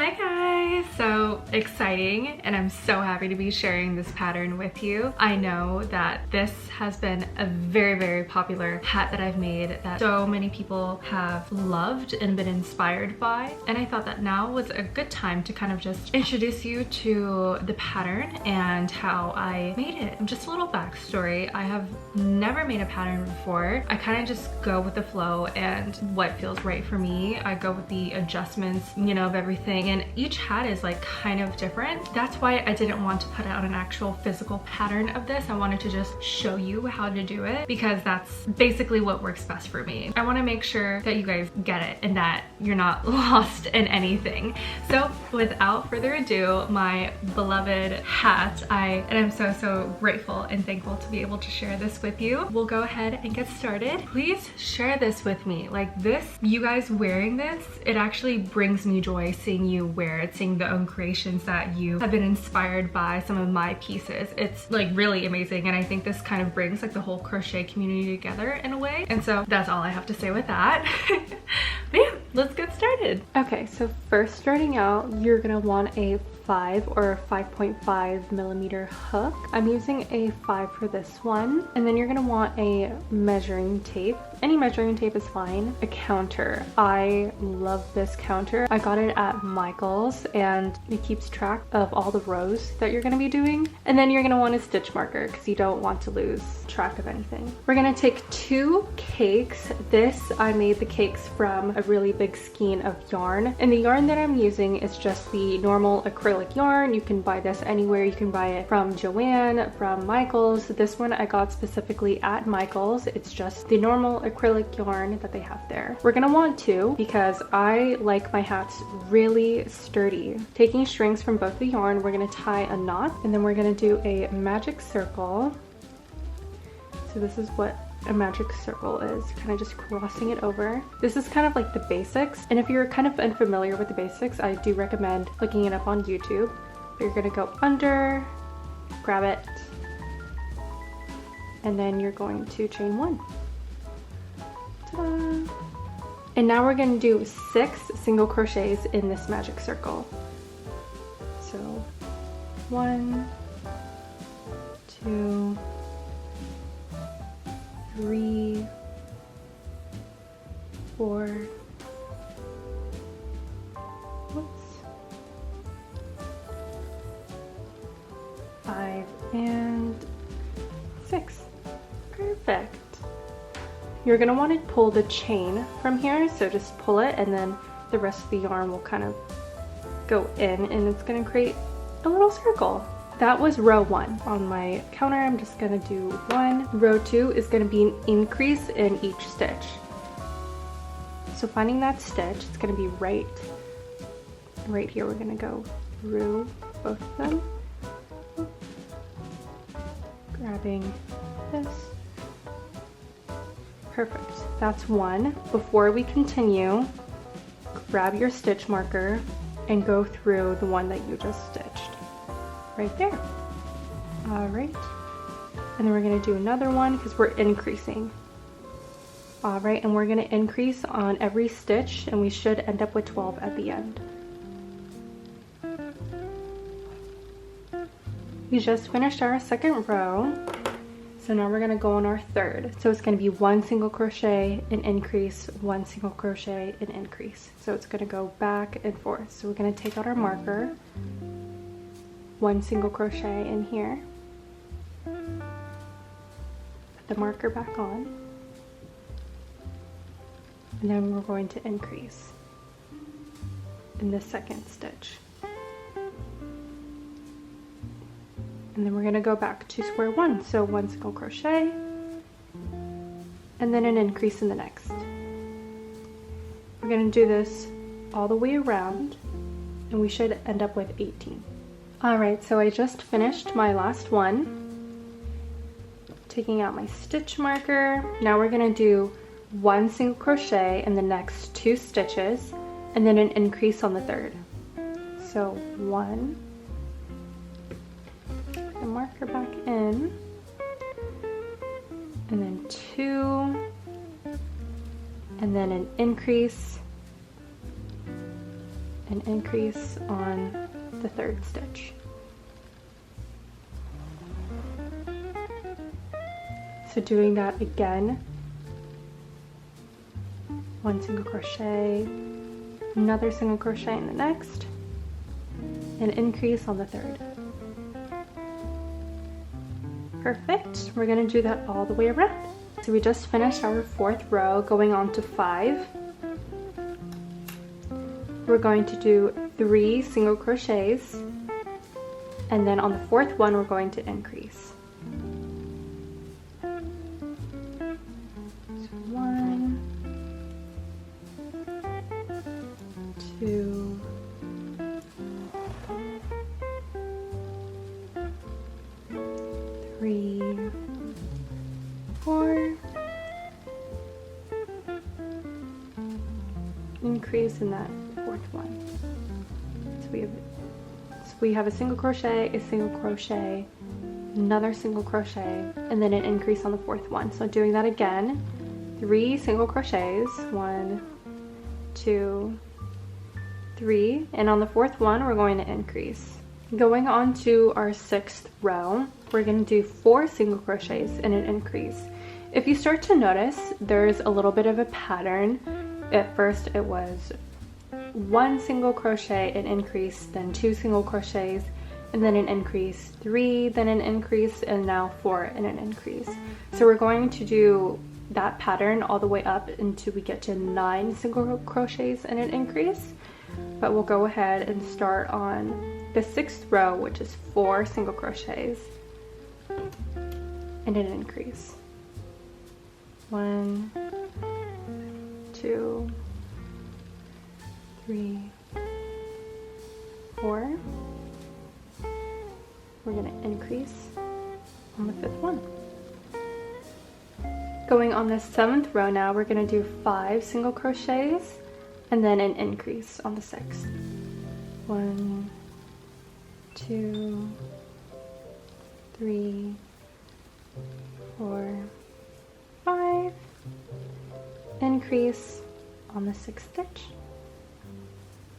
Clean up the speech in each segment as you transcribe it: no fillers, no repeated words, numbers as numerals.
Hi guys! So exciting, and I'm so happy to be sharing this pattern with you. I know that this has been a very popular hat that I've made that so many people have loved and been inspired by, and I thought that now was a good time to kind of just introduce you to the pattern and how I made it. Just a little backstory. I have never made a pattern before. I kind of just go with the flow and what feels right for me. I go with the adjustments, you know, of everything, and each hat is like kind of different. That's why I didn't want to put out an actual physical pattern of this. I wanted to just show you how to do it because that's basically what works best for me. I want to make sure that you guys get it and that you're not lost in anything. So without further ado, my beloved hat, and I'm so grateful and thankful to be able to share this with you. We'll go ahead and get started. Please share this with me. Like this, you guys wearing this, it actually brings me joy seeing you wear it, seeing the own creations that you have been inspired by some of my pieces. It's like really amazing, and I think this kind of brings like the whole crochet community together in a way. And so that's all I have to say with that. But yeah, let's get started. Okay, so first starting out, you're gonna want a 5 or 5.5 millimeter hook. I'm using a 5 for this one. And then you're gonna want a measuring tape. Any measuring tape is fine. A counter. I love this counter. I got it at Michael's and it keeps track of all the rows that you're gonna be doing. And then you're gonna want a stitch marker because you don't want to lose track of anything. We're gonna take 2 cakes. I made the cakes from a really big skein of yarn. And the yarn that I'm using is just the normal acrylic yarn. You can buy this anywhere. You can buy it from Joann, from Michael's. This one I got specifically at Michael's. It's just the normal acrylic yarn that they have there. We're gonna want 2 because I like my hats really sturdy. Taking strings from both the yarn, we're gonna tie a knot, and then we're gonna do a magic circle. So this is what a magic circle is, kind of just crossing it over. This is kind of like the basics, and if you're kind of unfamiliar with the basics, I do recommend looking it up on YouTube. But you're gonna go under, grab it, and then you're going to chain 1. Ta-da! And now we're gonna do 6 single crochets in this magic circle. So 1, 2, 3, 4, whoops, 5, and 6. Perfect. You're gonna want to pull the chain from here, so just pull it and then the rest of the yarn will kind of go in and it's gonna create a little circle. That was row 1. On my counter, I'm just gonna do 1. Row 2 is gonna be an increase in each stitch. So finding that stitch, it's gonna be right here. We're gonna go through both of them. Grabbing this. Perfect, that's 1. Before we continue, grab your stitch marker and go through the one that you just stitched. Right there. All right. And then we're gonna do another one because we're increasing. All right, and we're gonna increase on every stitch and we should end up with 12 at the end. We just finished our second row. So now we're gonna go on our third. So it's gonna be 1 single crochet, an increase, 1 single crochet, an increase. So it's gonna go back and forth. So we're gonna take out our marker, 1 single crochet in here, put the marker back on, and then we're going to increase in the second stitch. And then we're going to go back to square 1, so 1 single crochet, and then an increase in the next. We're going to do this all the way around, and we should end up with 18. Alright, so I just finished my last one. Taking out my stitch marker. Now we're going to do 1 single crochet in the next 2 stitches and then an increase on the third. So 1, put the marker back in, and then 2, and then an increase, and increase on the third stitch. So doing that again, 1 single crochet, another single crochet in the next, and increase on the third. Perfect. We're going to do that all the way around. So we just finished our 4th row, going on to 5. We're going to do 3 single crochets, and then on the 4th one we're going to increase. So 1, 2, 3, 4, increase in that 4th one. So we have a single crochet, a single crochet, another single crochet, and then an increase on the 4th one. So doing that again, 3 single crochets, 1, 2, 3, and on the 4th one we're going to increase. Going on to our 6th row, we're going to do 4 single crochets and an increase. If you start to notice, there's a little bit of a pattern. At first it was 1 single crochet, an increase, then 2 single crochets, and then an increase, 3, then an increase, and now 4 and an increase. So we're going to do that pattern all the way up until we get to 9 single crochets and an increase. But we'll go ahead and start on the 6th row, which is 4 single crochets and an increase. 1, 2, 3, 4. We're going to increase on the 5th one. Going on the 7th row now, we're going to do 5 single crochets and then an increase on the 6th. 1, 2, 3, 4, 5. Increase on the 6th stitch.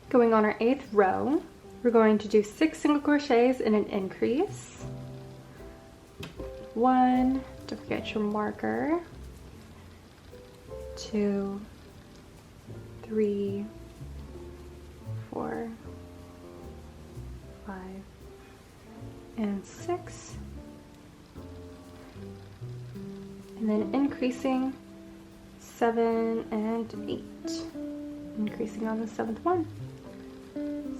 Going on our 8th row, we're going to do 6 single crochets and an increase. 1, don't forget your marker. 2, 3, 4, 5, and 6. And then increasing 7 and 8. Increasing on the 7th one.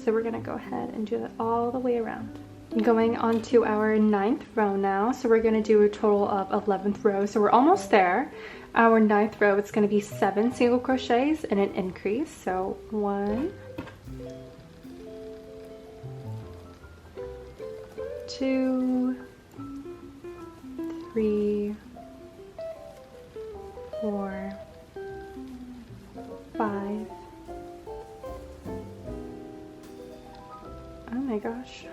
So we're going to go ahead and do that all the way around. Going on to our 9th row now. So we're going to do a total of 11th row. So we're almost there. Our 9th row, it's going to be 7 single crochets and an increase. So 1, 2, 3, 4, 5. Oh my gosh.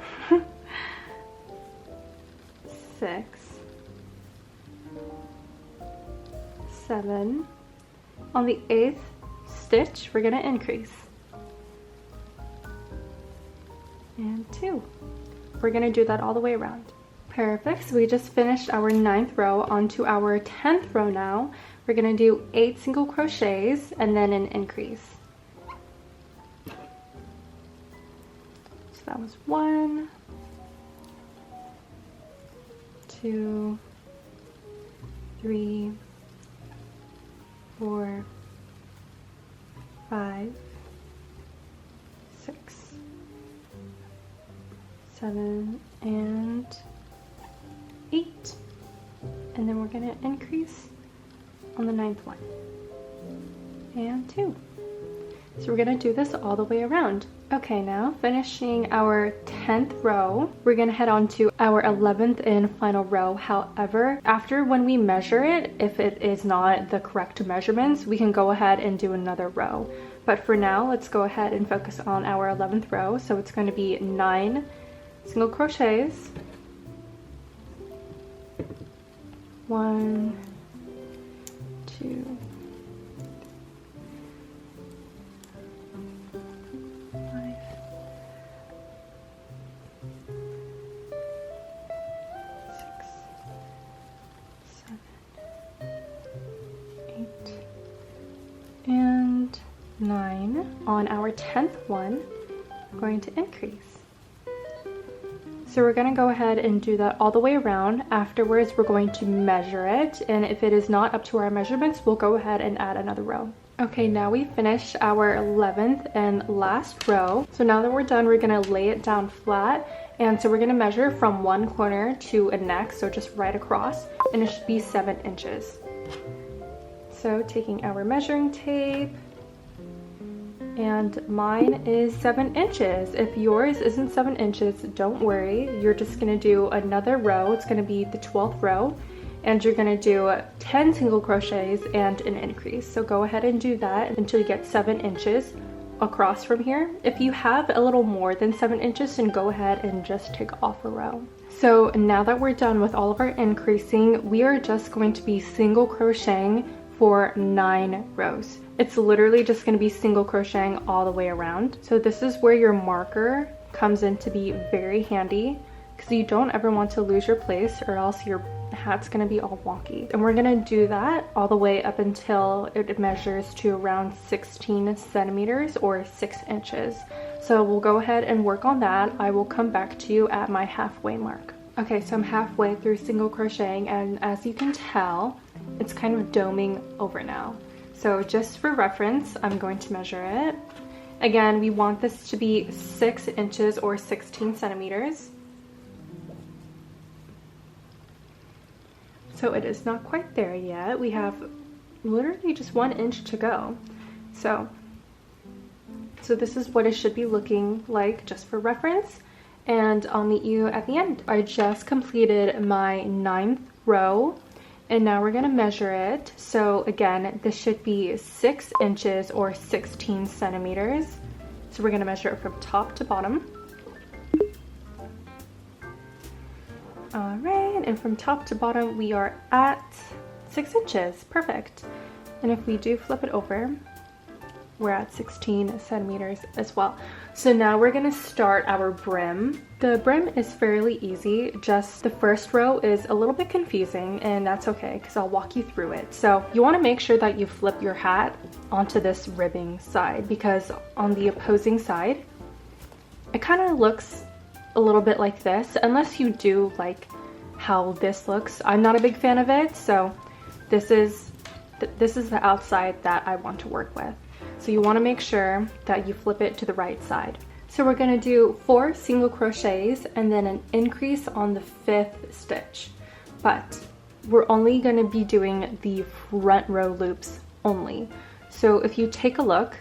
6, 7. On the 8th stitch, we're going to increase. And 2. We're going to do that all the way around. Perfect. So we just finished our 9th row. Onto our 10th row now. We're going to do 8 single crochets and then an increase. So that was 1, 2, 3, 4, 5, 6, 7, and 8. And then we're going to increase on the 9th one. And 2. So we're going to do this all the way around. Okay, now finishing our 10th row, we're going to head on to our 11th and final row. However, after when we measure it, if it is not the correct measurements, we can go ahead and do another row. But for now, let's go ahead and focus on our 11th row. So it's going to be 9 single crochets, 1, 2, 5, on our 10th one, we're going to increase. So we're going to go ahead and do that all the way around. Afterwards, we're going to measure it, and if it is not up to our measurements, we'll go ahead and add another row. Okay, now we finished our 11th and last row. So now that we're done, we're going to lay it down flat, and so we're going to measure from one corner to a neck, so just right across, and it should be 7 inches. So taking our measuring tape, and mine is 7 inches. If yours isn't 7 inches, don't worry. You're just gonna do another row. It's gonna be the 12th row, and you're gonna do 10 single crochets and an increase. So go ahead and do that until you get 7 inches across from here. If you have a little more than 7 inches, then go ahead and just take off a row. So now that we're done with all of our increasing, we are just going to be single crocheting for 9 rows. It's literally just going to be single crocheting all the way around. So this is where your marker comes in to be very handy, because you don't ever want to lose your place, or else your hat's going to be all wonky. And we're going to do that all the way up until it measures to around 16 centimeters or 6 inches. So we'll go ahead and work on that. I will come back to you at my halfway mark. Okay, so I'm halfway through single crocheting, and as you can tell, it's kind of doming over now. So just for reference, I'm going to measure it. Again, we want this to be 6 inches or 16 centimeters. So it is not quite there yet. We have literally just 1 inch to go. So this is what it should be looking like, just for reference. And I'll meet you at the end. I just completed my 9th row, and now we're gonna measure it. So again, this should be 6 inches or 16 centimeters. So we're gonna measure it from top to bottom. All right, and from top to bottom, we are at 6 inches, perfect. And if we do flip it over, we're at 16 centimeters as well. So now we're gonna start our brim. The brim is fairly easy, just the first row is a little bit confusing, and that's okay, because I'll walk you through it. So you wanna make sure that you flip your hat onto this ribbing side, because on the opposing side, it kind of looks a little bit like this, unless you do like how this looks. I'm not a big fan of it, so this is the outside that I want to work with. So you want to make sure that you flip it to the right side. So we're going to do 4 single crochets and then an increase on the 5th stitch. But we're only going to be doing the front row loops only. So if you take a look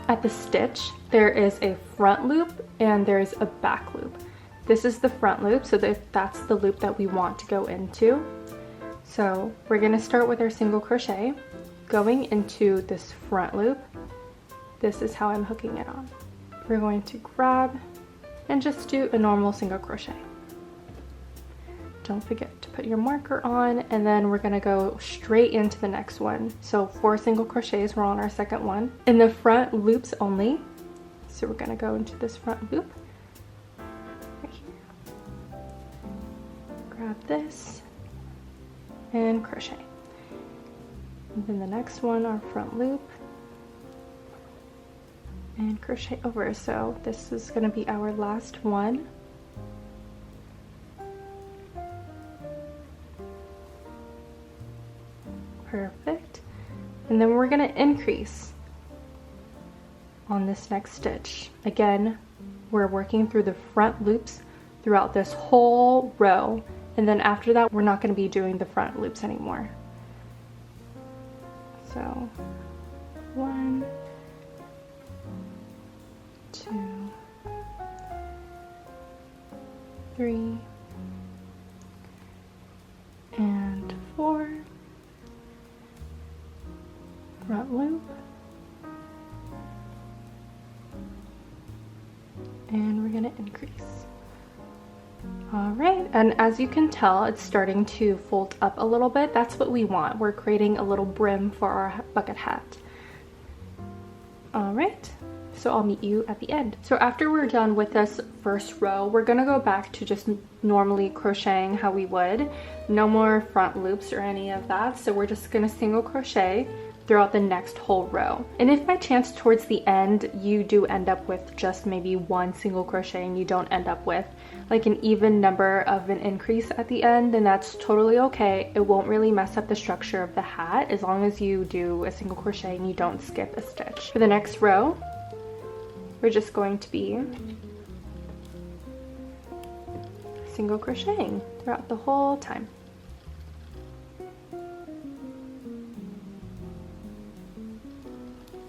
at the stitch, there is a front loop and there's a back loop. This is the front loop, so that's the loop that we want to go into. So we're going to start with our single crochet. Going into this front loop, this is how I'm hooking it on. We're going to grab and just do a normal single crochet. Don't forget to put your marker on, and then we're gonna go straight into the next one. So 4 single crochets, we're on our second one. In the front loops only. So we're gonna go into this front loop right here. Grab this and crochet. And then the next one, our front loop, and crochet over. So this is going to be our last one. Perfect. And then we're going to increase on this next stitch. Again, we're working through the front loops throughout this whole row, and then after that we're not going to be doing the front loops anymore. So 1, 2, 3, and 4, front loop, and we're going to increase. All right, and as you can tell, it's starting to fold up a little bit. That's what we want. We're creating a little brim for our bucket hat. All right, so I'll meet you at the end. So after we're done with this first row, we're gonna go back to just normally crocheting how we would. No more front loops or any of that. So we're just gonna single crochet throughout the next whole row. And if by chance towards the end you do end up with just maybe one single crochet and you don't end up with like an even number of an increase at the end, then that's totally okay. It won't really mess up the structure of the hat as long as you do a single crochet and you don't skip a stitch. For the next row, we're just going to be single crocheting throughout the whole time.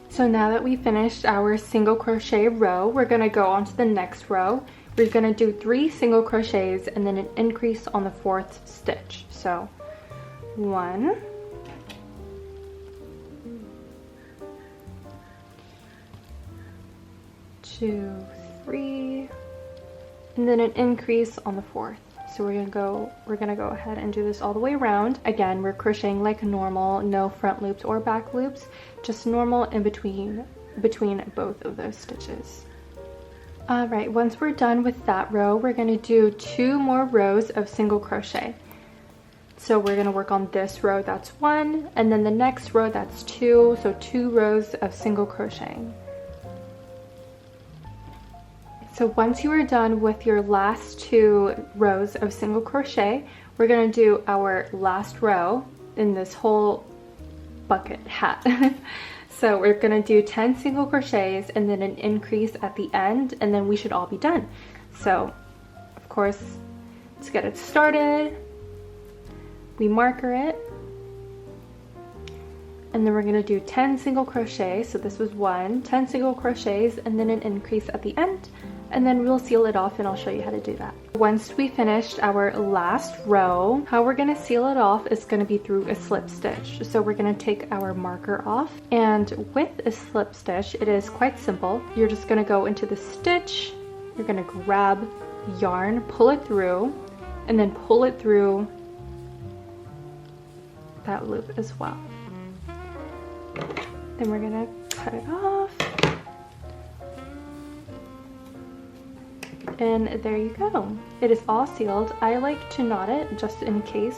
So now that we finished our single crochet row, we're going to go on to the next row. We're going to do 3 single crochets and then an increase on the 4th stitch. So 1, 2, 3, and then an increase on the 4th. So we're gonna go ahead and do this all the way around. Again, we're crocheting like normal, no front loops or back loops, just normal in between both of those stitches. All right, once we're done with that row, we're gonna do 2 more rows of single crochet. So we're gonna work on this row, that's 1, and then the next row, that's 2, so 2 rows of single crocheting. So once you are done with your last 2 rows of single crochet, we're going to do our last row in this whole bucket hat. So we're going to do 10 single crochets and then an increase at the end, and then we should all be done. So of course, let's get it started. We marker it, and then we're going to do 10 single crochets. So this was 1, 10 single crochets and then an increase at the end. And then we'll seal it off and I'll show you how to do that. Once we finished our last row, how we're going to seal it off is going to be through a slip stitch. So we're going to take our marker off, and with a slip stitch, it is quite simple. You're just going to go into the stitch, you're going to grab yarn, pull it through, and then pull it through that loop as well. Then we're going to cut it off. And there you go. It is all sealed. I like to knot it just in case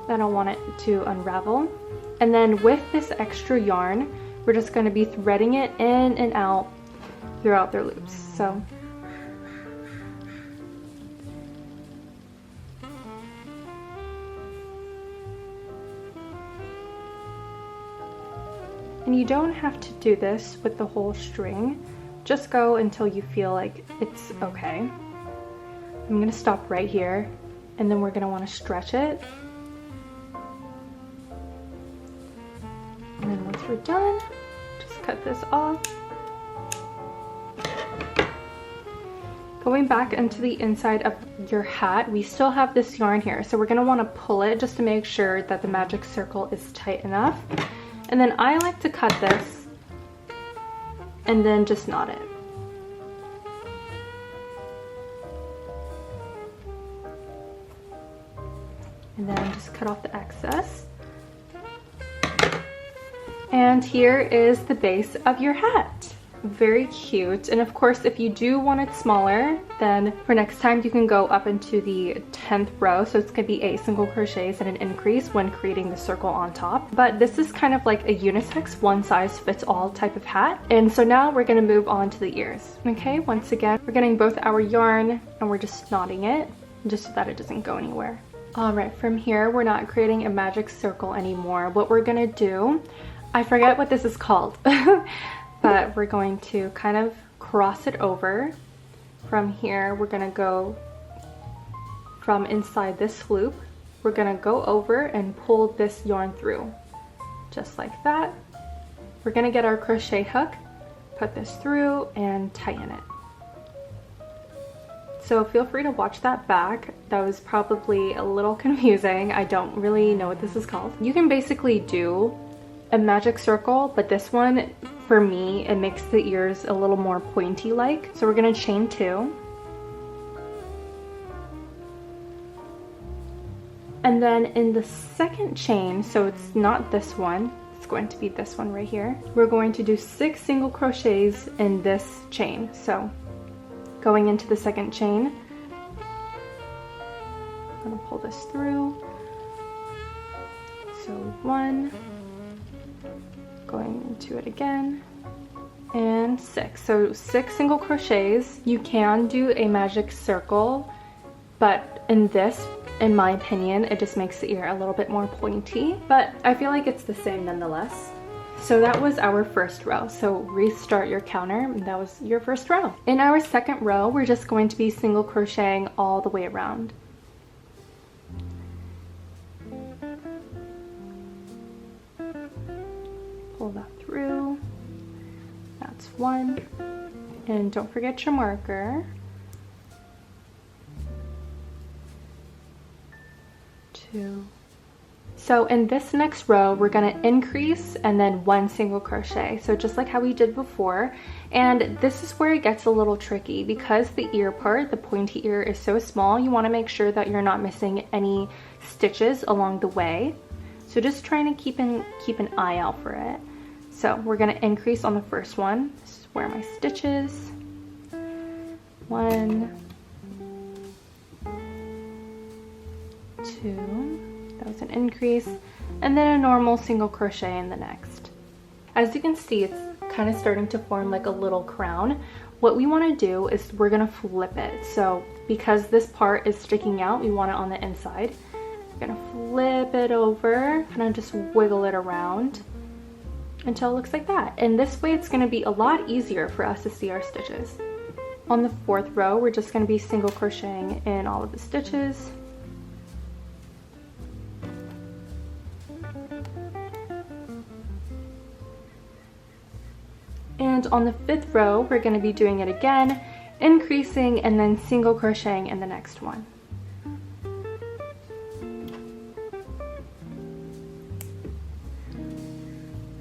I don't want it to unravel. And then with this extra yarn, we're just going to be threading it in and out throughout their loops. So and you don't have to do this with the whole string. Just go until you feel like it's okay. I'm gonna stop right here, and then we're gonna wanna stretch it. And then once we're done, just cut this off. Going back into the inside of your hat, we still have this yarn here, so we're gonna wanna pull it just to make sure that the magic circle is tight enough. And then I like to cut this and then just knot it. And then just cut off the excess. And here is the base of your hat. Very cute. And of course, if you do want it smaller, then for next time you can go up into the 10th row. So it's gonna be 8 single crochets and an increase when creating the circle on top. But this is kind of like a unisex, one size fits all type of hat. And so now we're gonna move on to the ears. Okay, once again, we're getting both our yarn and we're just knotting it just so that it doesn't go anywhere. All right, from here, we're not creating a magic circle anymore. What we're gonna do, I forget what this is called. But we're going to kind of cross it over. From here, we're gonna go from inside this loop. We're gonna go over and pull this yarn through, just like that. We're gonna get our crochet hook, put this through and tighten it. So feel free to watch that back. That was probably a little confusing. I don't really know what this is called. You can basically do a magic circle, but this one, for me, it makes the ears a little more pointy like. So we're gonna chain 2. And then in the second chain, so it's not this one, it's going to be this one right here. We're going to do 6 single crochets in this chain. So going into the second chain, I'm gonna pull this through. So 1, Going into it again, and 6. So 6 single crochets. You can do a magic circle, but in this, in my opinion, it just makes the ear a little bit more pointy, but I feel like it's the same nonetheless. So that was our first row. So restart your counter, and that was your first row. In our second row, we're just going to be single crocheting all the way around. Pull that through. That's 1. And don't forget your marker. 2. So in this next row, we're gonna increase and then 1 single crochet. So just like how we did before. And this is where it gets a little tricky because the ear part, the pointy ear, is so small. You wanna make sure that you're not missing any stitches along the way. So just trying to keep an eye out for it. So we're gonna increase on the first one. This is where my stitch is. 1, 2. That was an increase, and then a normal single crochet in the next. As you can see, it's kind of starting to form like a little crown. What we want to do is we're going to flip it. So because this part is sticking out, we want it on the inside. We're going to flip it over, kind of just wiggle it around until it looks like that. And this way it's going to be a lot easier for us to see our stitches. On the fourth row, we're just going to be single crocheting in all of the stitches. And on the fifth row, we're going to be doing it again, increasing and then single crocheting in the next one.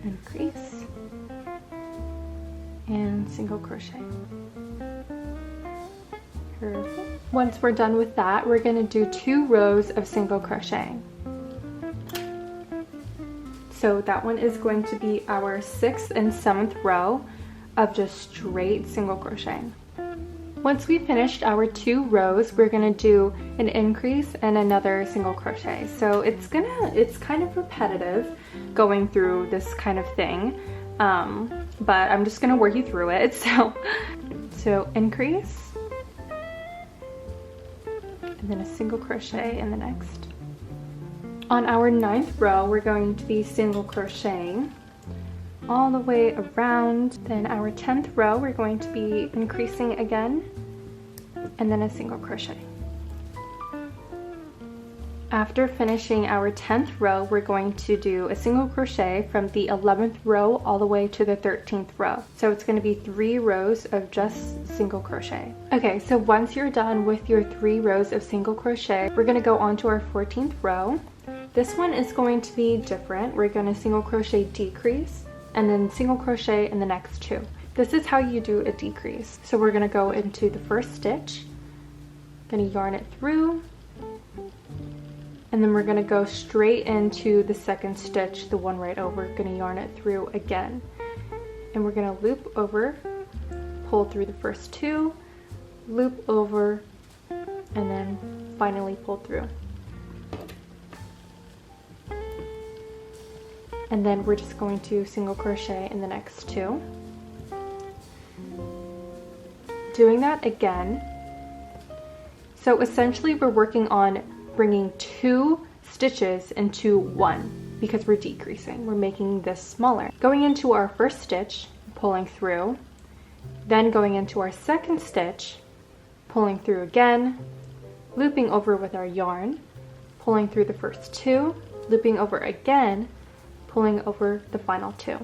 Increase and single crochet. Perfect. Once we're done with that, we're going to do 2 rows of single crocheting. So that one is going to be our 6th and 7th row of just straight single crocheting. Once we finished our 2 rows, we're gonna do an increase and another single crochet. So it's kind of repetitive going through this kind of thing, but I'm just gonna work you through it. So increase, and then a single crochet in the next. On our 9th row, we're going to be single crocheting all the way around. Then our 10th row, we're going to be increasing again, and then a single crochet. After finishing our 10th row, we're going to do a single crochet from the 11th row all the way to the 13th row. So it's going to be 3 rows of just single crochet. Okay, so once you're done with your 3 rows of single crochet, we're going to go on to our 14th row. This one is going to be different. We're going to single crochet decrease and then single crochet in the next 2. This is how you do a decrease. So we're going to go into the first stitch, going to yarn it through, and then we're going to go straight into the second stitch, the one right over, going to yarn it through again. And we're going to loop over, pull through the first 2, loop over, and then finally pull through. And then we're just going to single crochet in the next 2. Doing that again. So essentially we're working on bringing 2 stitches into 1 because we're decreasing. We're making this smaller. Going into our first stitch, pulling through, then going into our second stitch, pulling through again, looping over with our yarn, pulling through the first 2, looping over again, pulling over the final 2,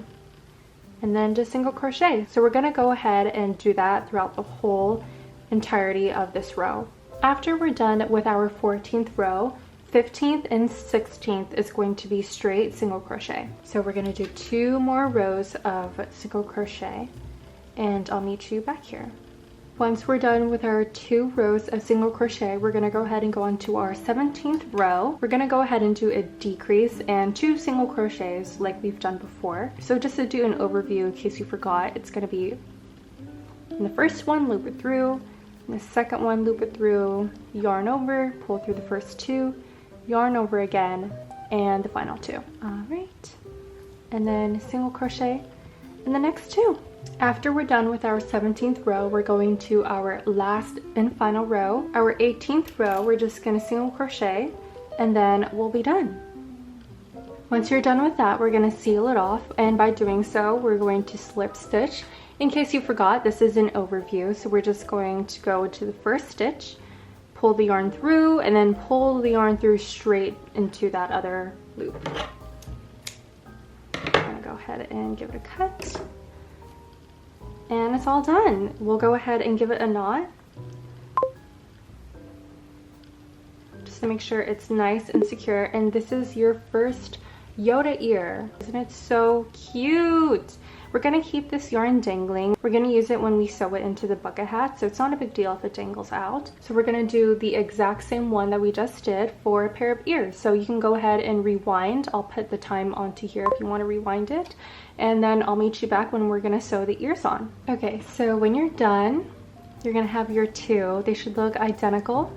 and then just single crochet. So we're going to go ahead and do that throughout the whole entirety of this row. After we're done with our 14th row, 15th and 16th is going to be straight single crochet. So we're going to do 2 more rows of single crochet, and I'll meet you back here. Once we're done with our 2 rows of single crochet, we're going to go ahead and go on to our 17th row. We're going to go ahead and do a decrease and 2 single crochets like we've done before. So just to do an overview in case you forgot, it's going to be in the first one, loop it through, in the second one, loop it through, yarn over, pull through the first 2, yarn over again, and the final 2. All right. and then single crochet in the next 2. After we're done with our 17th row, we're going to our last and final row. Our 18th row, we're just going to single crochet, and then we'll be done. Once you're done with that, we're going to seal it off, and by doing so, we're going to slip stitch. In case you forgot, this is an overview, so we're just going to go to the first stitch, pull the yarn through, and then pull the yarn through straight into that other loop. I'm going to go ahead and give it a cut. And it's all done. We'll go ahead and give it a knot, just to make sure it's nice and secure. And this is your first Yoda ear. Isn't it so cute? We're gonna keep this yarn dangling. We're gonna use it when we sew it into the bucket hat, so it's not a big deal if it dangles out. So we're gonna do the exact same one that we just did for a pair of ears. So you can go ahead and rewind. I'll put the time onto here if you want to rewind it. And then I'll meet you back when we're gonna sew the ears on. Okay, so when you're done, you're gonna have your 2. They should look identical.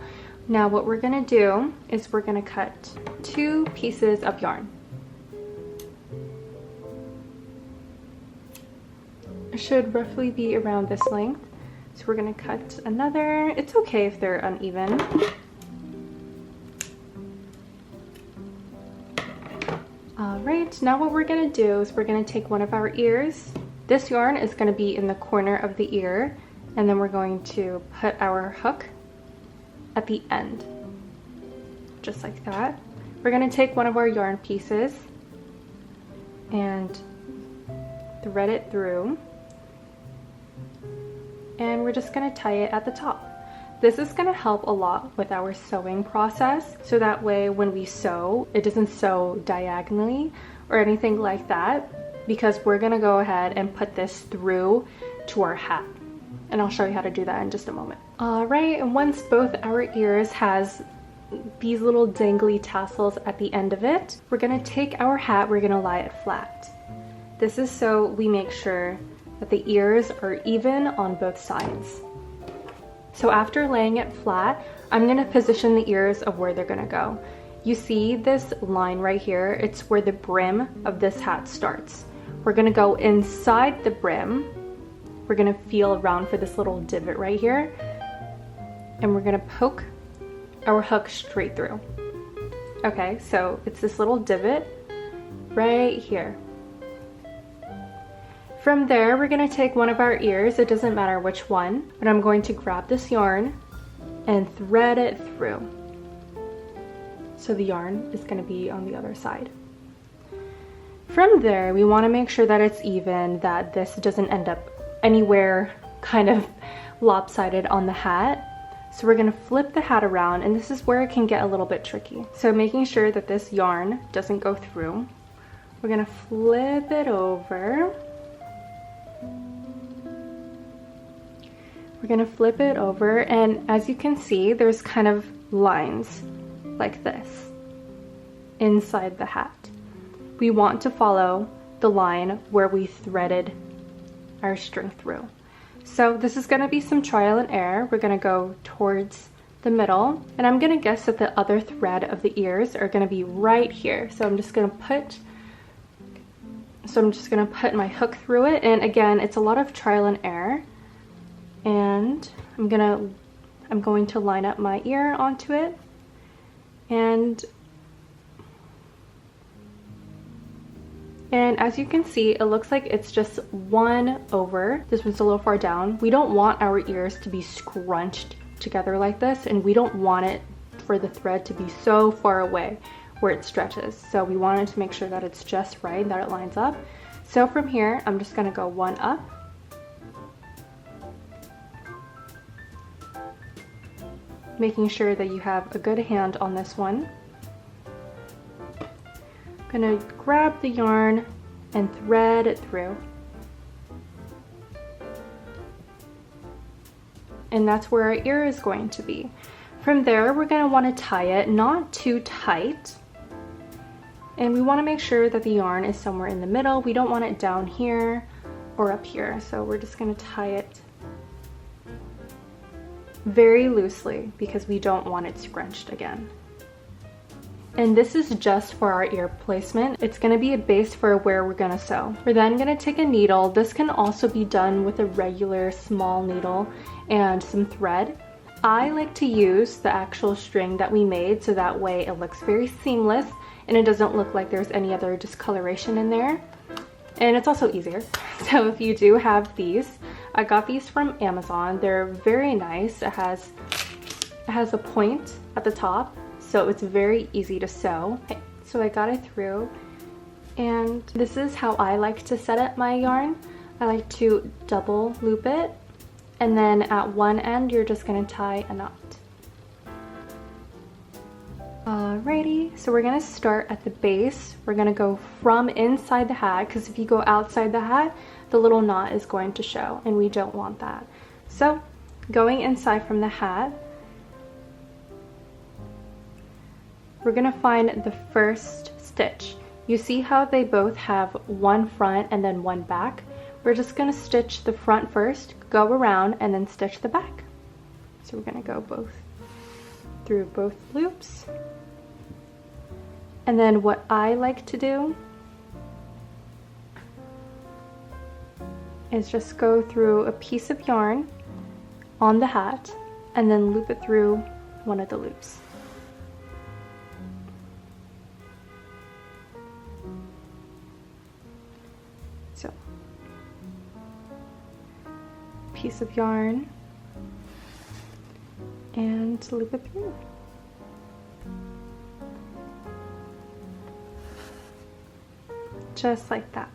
Now what we're gonna do is we're gonna cut 2 pieces of yarn. It should roughly be around this length. So we're gonna cut another. It's okay if they're uneven. All right, now what we're gonna do is we're gonna take one of our ears. This yarn is gonna be in the corner of the ear, and then we're going to put our hook at the end, just like that. We're gonna take one of our yarn pieces and thread it through, and we're just gonna tie it at the top. This is gonna help a lot with our sewing process, so that way when we sew, it doesn't sew diagonally or anything like that, because we're gonna go ahead and put this through to our hat. And I'll show you how to do that in just a moment. All right, and once both our ears has these little dangly tassels at the end of it, we're gonna take our hat, we're gonna lie it flat. This is so we make sure that the ears are even on both sides. So after laying it flat, I'm gonna position the ears of where they're gonna go. You see this line right here? It's where the brim of this hat starts. We're gonna go inside the brim. We're gonna feel around for this little divot right here, and we're gonna poke our hook straight through. Okay, so it's this little divot right here. From there, we're gonna take one of our ears, it doesn't matter which one, but I'm going to grab this yarn and thread it through. So the yarn is gonna be on the other side. From there, we wanna make sure that it's even, that this doesn't end up anywhere kind of lopsided on the hat. So we're gonna flip the hat around, and this is where it can get a little bit tricky. So making sure that this yarn doesn't go through, we're gonna flip it over. We're gonna flip it over, and as you can see, there's kind of lines like this inside the hat. We want to follow the line where we threaded our string through. So this is gonna be some trial and error. We're gonna go towards the middle, and I'm gonna guess that the other thread of the ears are gonna be right here. So I'm just gonna put my hook through it, and again, it's a lot of trial and error. And I'm going to line up my ear onto it, and as you can see, it looks like it's just one over. This one's a little far down. We don't want our ears to be scrunched together like this, and we don't want it for the thread to be so far away where it stretches. So we wanted to make sure that it's just right, that it lines up. So from here, I'm just gonna go one up, making sure that you have a good hand on this one. I'm gonna grab the yarn and thread it through. And that's where our ear is going to be. From there, we're gonna wanna tie it not too tight. And we wanna make sure that the yarn is somewhere in the middle. We don't want it down here or up here. So we're just gonna tie it very loosely because we don't want it scrunched again. And this is just for our ear placement. It's gonna be a base for where we're gonna sew. We're then gonna take a needle. This can also be done with a regular small needle and some thread. I like to use the actual string that we made so that way it looks very seamless and it doesn't look like there's any other discoloration in there. And it's also easier. So if you do have these, I got these from Amazon. They're very nice. It has a point at the top, so it's very easy to sew. Okay, so I got it through, and this is how I like to set up my yarn. I like to double loop it, and then at one end you're just gonna tie a knot. Alrighty, so we're gonna start at the base. We're gonna go from inside the hat, because if you go outside the hat, the little knot is going to show, and we don't want that. So going inside from the hat, we're gonna find the first stitch. You see how they both have one front and then one back? We're just gonna stitch the front first, go around, and then stitch the back. So we're gonna go through both loops. And then what I like to do is just go through a piece of yarn on the hat and then loop it through one of the loops. So, piece of yarn and loop it through. Just like that.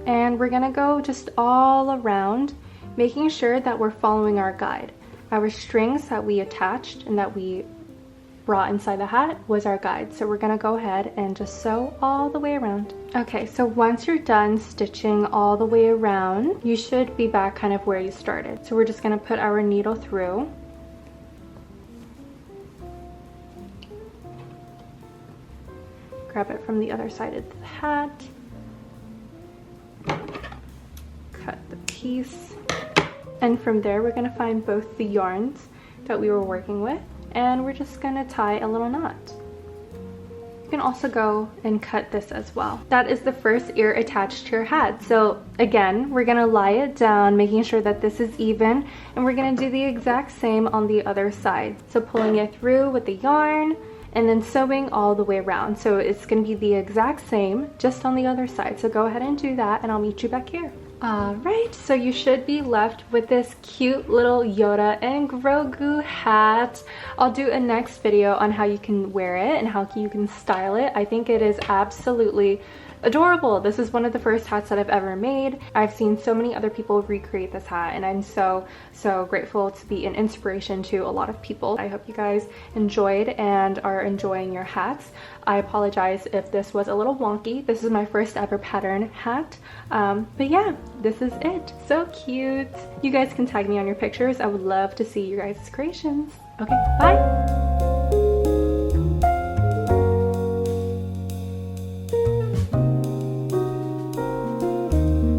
And we're gonna go just all around, making sure that we're following our guide. Our strings that we attached and that we brought inside the hat was our guide. So we're gonna go ahead and just sew all the way around. Okay, so once you're done stitching all the way around, you should be back kind of where you started. So we're just gonna put our needle through. Grab it from the other side of the hat. Cut the piece, and from there we're going to find both the yarns that we were working with, and we're just going to tie a little knot. You can also go and cut this as well. That is the first ear attached to your hat. So again, we're going to lie it down, making sure that this is even, and we're going to do the exact same on the other side. So pulling it through with the yarn and then sewing all the way around. So it's going to be the exact same, just on the other side. So go ahead and do that, and I'll meet you back here. Alright, so you should be left with this cute little Yoda and Grogu hat. I'll do a next video on how you can wear it and how you can style it. I think it is absolutely adorable. This is one of the first hats that I've ever made. I've seen so many other people recreate this hat, and I'm so grateful to be an inspiration to a lot of people. I hope you guys enjoyed and are enjoying your hats. I apologize if this was a little wonky. This is my first ever pattern hat. But yeah, this is it. So cute. You guys can tag me on your pictures. I would love to see your guys' creations. Okay, bye!